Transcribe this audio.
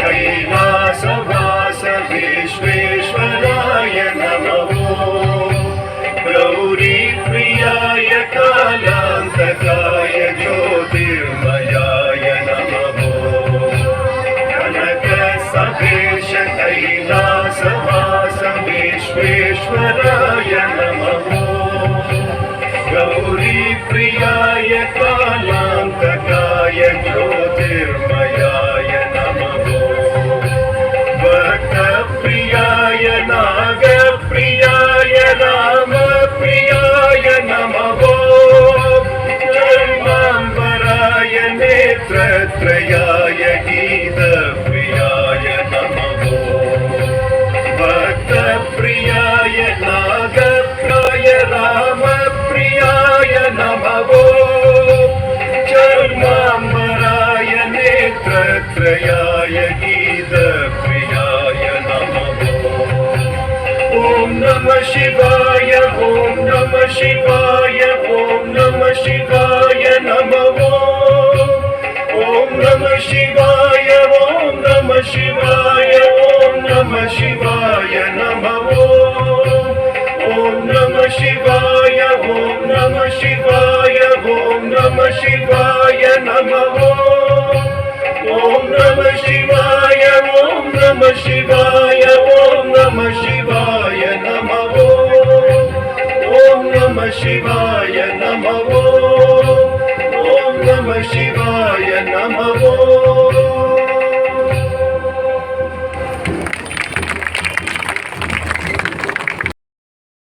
कैलासवास विश्वेश्वराय नमः। गौरीप्रियाय कालान्तकाय ज्योतिर्मयाय नमः। कनकसभेश कैलासवास विश्वेश्वराय नमः। गौरीप्रियाय कालान्तकाय ज्योतिर्मयाय नमः। भक्तप्रियाय नागप्रियाय रामप्रियाय नमः। जन्माम्बराय नेत्रत्रयाय गीतप्रियाय नमः। भक्तप्रियाय नागप्रियाय रामप्रियाय नमः। जन्माम्बराय नेत्रत्रयाय गीतप्रियाय नमः। ॐ नमः शिवाय ॐ नमः शिवाय ॐ नमः शिवाय नमः। ॐ नमः शिवाय ॐ नमः शिवाय ॐ नमः शिवाय नमः। ॐ नमः शिवाय ॐ नमः शिवाय ॐ नमः शिवाय नमः। ॐ नमः शिवाय ॐ नमः शिवाय ॐ नमः शिवाय नमः। ॐ नमः शिवाय नमः।